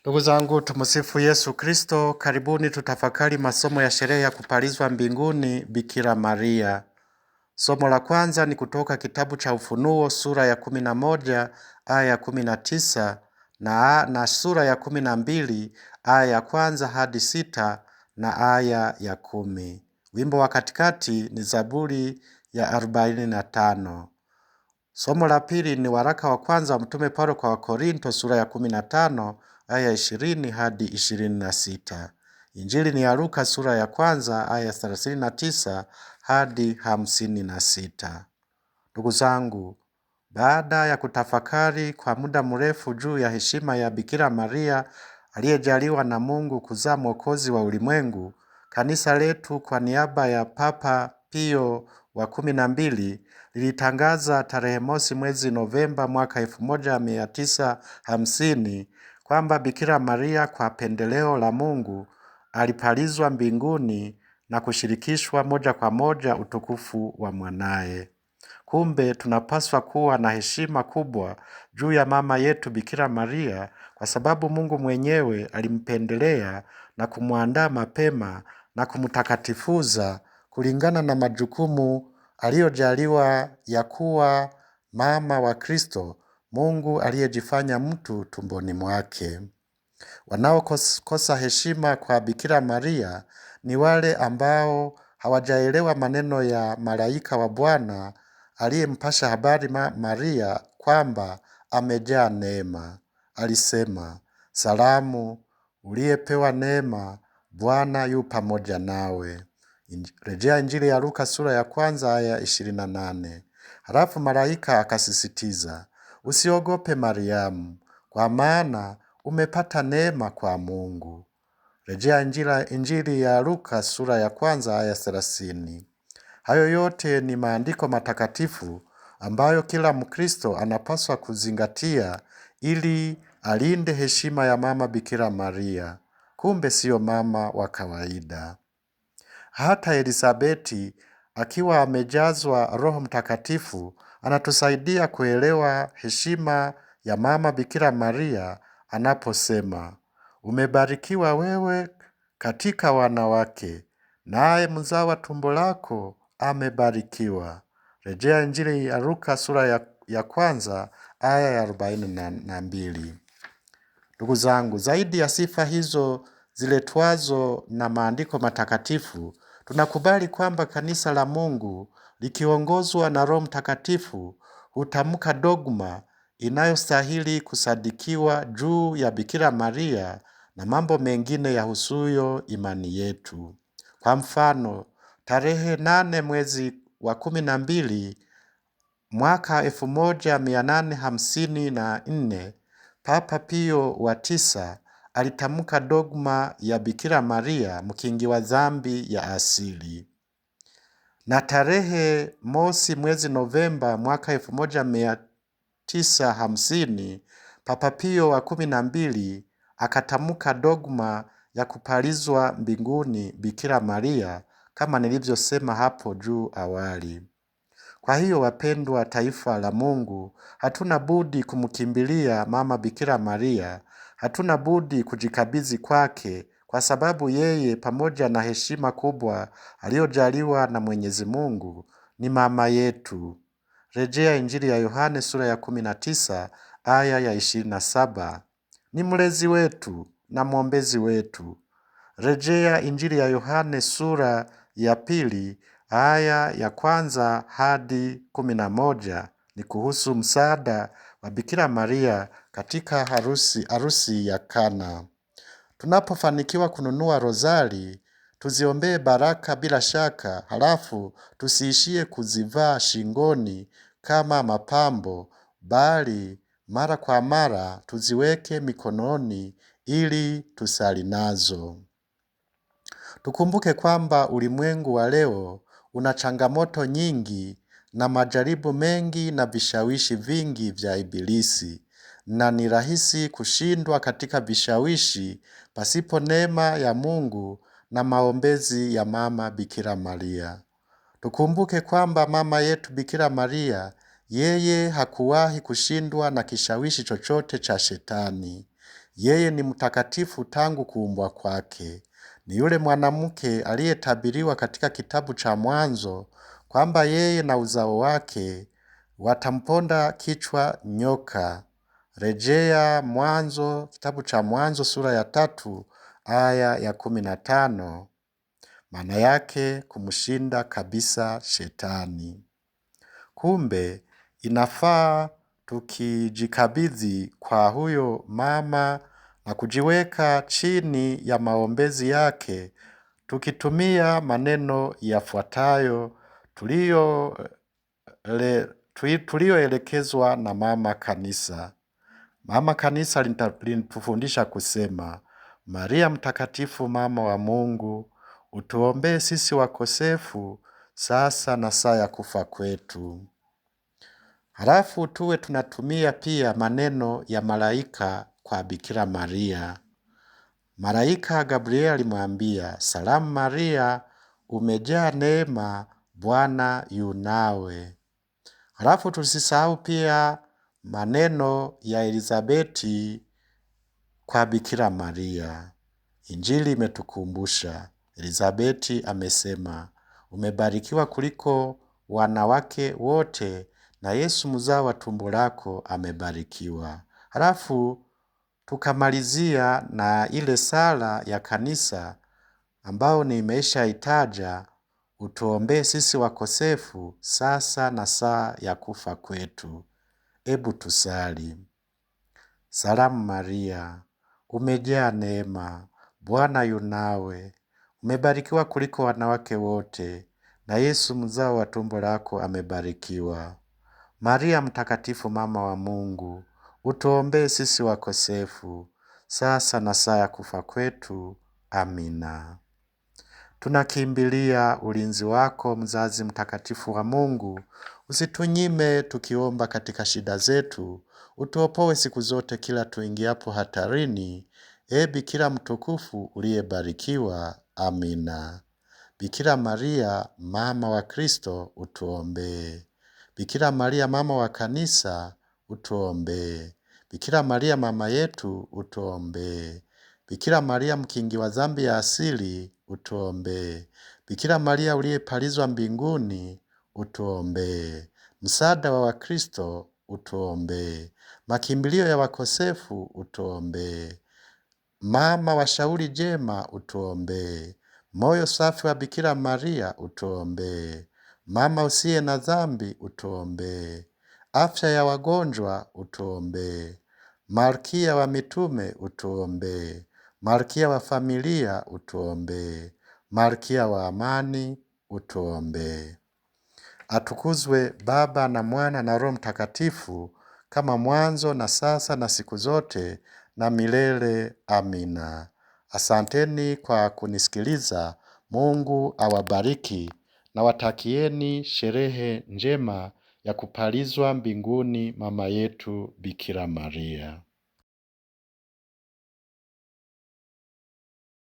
Ndugu zangu, tumsifu Yesu Kristo. Karibuni tutafakari masomo ya sherehe ya kupalizwa mbinguni Bikira Maria. Somo la kwanza ni kutoka kitabu cha Ufunuo sura ya 11 aya ya 19 na sura ya 12 aya ya kwanza hadi 6 na aya ya 10. Wimbo wa katikati ni Zaburi ya 45. Somo la pili ni waraka wa kwanza wa Mtume Paulo kwa Wakorinto sura ya 15 aya 20 hadi 26. Injili ni ya Luka sura ya kwanza aya 39 hadi 56. Ndugu zangu, baada ya kutafakari kwa muda mrefu juu ya heshima ya Bikira Maria aliyejaliwa na Mungu kuzaa Mwokozi wa ulimwengu, kanisa letu kwa niaba ya Papa Pio wa 12 lilitangaza tarehe mosi mwezi Novemba mwaka 1950 kwamba Bikira Maria kwa pendeleo la Mungu alipalizwa mbinguni na kushirikishwa moja kwa moja utukufu wa mwanaye. Kumbe tunapaswa kuwa na heshima kubwa juu ya mama yetu Bikira Maria kwa sababu Mungu mwenyewe alimpendelea na kumwandaa mapema na kumtakatifuza kulingana na majukumu aliyojaliwa ya kuwa mama wa Kristo, Mungu aliyejifanya mtu tumboni mwake. Wanaokosa heshima kwa Bikira Maria ni wale ambao hawajaelewa maneno ya malaika wa Bwana aliyempasha habari Maria kwamba amejaa neema. Alisema, "Salamu, uliyepewa neema, Bwana yu pamoja nawe." Rejea Injili ya Luka sura ya kwanza aya 28. Halafu malaika akasisitiza, "Usiogope Mariamu, kwa maana umepata neema kwa Mungu." Rejea Injili ya Luka sura ya kwanza aya 30. Hayo yote ni maandiko matakatifu ambayo kila Mkristo anapaswa kuzingatia ili alinde heshima ya mama Bikira Maria. Kumbe siyo mama wa kawaida. Hata Elisabeti akiwa amejazwa Roho Mtakatifu anatusaidia kuelewa heshima ya mama Bikira Maria anaposema, "Umebarikiwa wewe katika wanawake, naye mzao wa tumbo lako amebarikiwa." Rejea Injili ya Luka sura ya kwanza aya ya 42. Ndugu zangu, zaidi ya sifa hizo ziletwazo na maandiko matakatifu, tunakubali kwamba kanisa la Mungu likiongozwa na Roho Mtakatifu hutamka dogma inayostahili kusadikiwa juu ya Bikira Maria na mambo mengine yahusuyo imani yetu. Kwa mfano, tarehe 8 mwezi wa 12 mwaka 1854 Papa Pio wa 9 alitamka dogma ya Bikira Maria mkingi wa dhambi ya asili. Na tarehe mosi mwezi Novemba mwaka 1950 Papa Pio wa 12 akatamka dogma ya kupalizwa mbinguni Bikira Maria kama nilivyosema hapo juu awali. Kwa hiyo wapendwa taifa la Mungu, hatuna budi kumkimbilia mama Bikira Maria, hatuna budi kujikabidhi kwake kwa sababu yeye pamoja na heshima kubwa aliyojaliwa na Mwenyezi Mungu ni mama yetu. Rejea Injili ya Yohane sura ya 19 aya ya 27. Ni mlezi wetu na mwombezi wetu. Rejea Injili ya Yohane sura ya 2 aya ya kwanza hadi 11 ni kuhusu msaada wa Bikira Maria katika harusi ya Kana. Tunapofanikiwa kununua rozari, tuziombee baraka bila shaka, halafu tusiishie kuzivaa shingoni kama mapambo, bali mara kwa mara tuziweke mikononi ili tusali nazo. Tukumbuke kwamba ulimwengu wa leo una changamoto nyingi na majaribu mengi na vishawishi vingi vya Ibilisi, na ni rahisi kushindwa katika vishawishi pasipo neema ya Mungu na maombezi ya mama Bikira Maria. Tukumbuke kwamba mama yetu Bikira Maria, yeye hakuwahi kushindwa na kishawishi chochote cha Shetani. Yeye ni mtakatifu tangu kuumbwa kwake. Ni yule mwanamke aliyetabiriwa katika kitabu cha Mwanzo kwamba yeye na uzao wake watamponda kichwa nyoka. Rejea Mwanzo, kitabu cha Mwanzo sura ya 3 aya ya 15. Maana yake kumshinda kabisa shetani. Kumbe inafaa tukijikabidhi kwa huyo mama na kujiweka chini ya maombezi yake, tukitumia maneno yafuatayo tuliyoelekezwa na mama kanisa. Mama kanisa linatufundisha kusema, Maria mtakatifu mama wa Mungu, utuombee sisi wakosefu sasa na saa ya kufa kwetu. Halafu tuwe tunatumia pia maneno ya malaika kwa Bikira Maria. Malaika Gabrieli alimwambia, Salamu Maria, umejaa neema, Bwana yu nawe. Halafu tusisahau pia maneno ya Elizabeti kwa Bikira Maria. Injili imetukumbusha, Elizabeti amesema, umebarikiwa kuliko wanawake wote na Yesu mzao wa tumbo lako amebarikiwa. Halafu tukamalizia na ile sala ya kanisa ambao nimeshaitaja, utuombee sisi wakosefu sasa na saa ya kufa kwetu. Ebu tusali. Salamu Maria, umejaa neema, Bwana yu nawe, umebarikiwa kuliko wanawake wote, na Yesu mzao wa tumbo lako amebarikiwa. Maria mtakatifu mama wa Mungu, utuombee sisi wakosefu, sasa na saa ya kufa kwetu. Amina. Tunakimbilia ulinzi wako, mzazi mtakatifu wa Mungu. Usitunyime tukiomba katika shida zetu, utuopoe siku zote kila tuingiapo hatarini. Bikira mtukufu uliyebarikiwa. Amina. Bikira Maria mama wa Kristo, utuombee. Bikira Maria mama wa kanisa, utuombee. Bikira Maria mama yetu, utuombee. Bikira Maria mkingi wa dhambi ya asili, utuombee. Bikira Maria uliyepalizwa mbinguni, utuombee. Msaada wa Wakristo, utuombee. Makimbilio ya wakosefu, utuombee. Mama wa shauri jema, utuombee. Moyo safi wa Bikira Maria, utuombee. Mama usiye na dhambi, utuombee. Afya ya wagonjwa, utuombee. Malkia wa mitume, utuombee. Malkia wa familia, utuombee. Malkia wa amani, utuombee. Atukuzwe Baba na Mwana na Roho Mtakatifu, kama mwanzo na sasa na siku zote na milele. Amina. Asanteni kwa kunisikiliza. Mungu awabariki na watakieni sherehe njema ya kupalizwa mbinguni mama yetu Bikira Maria.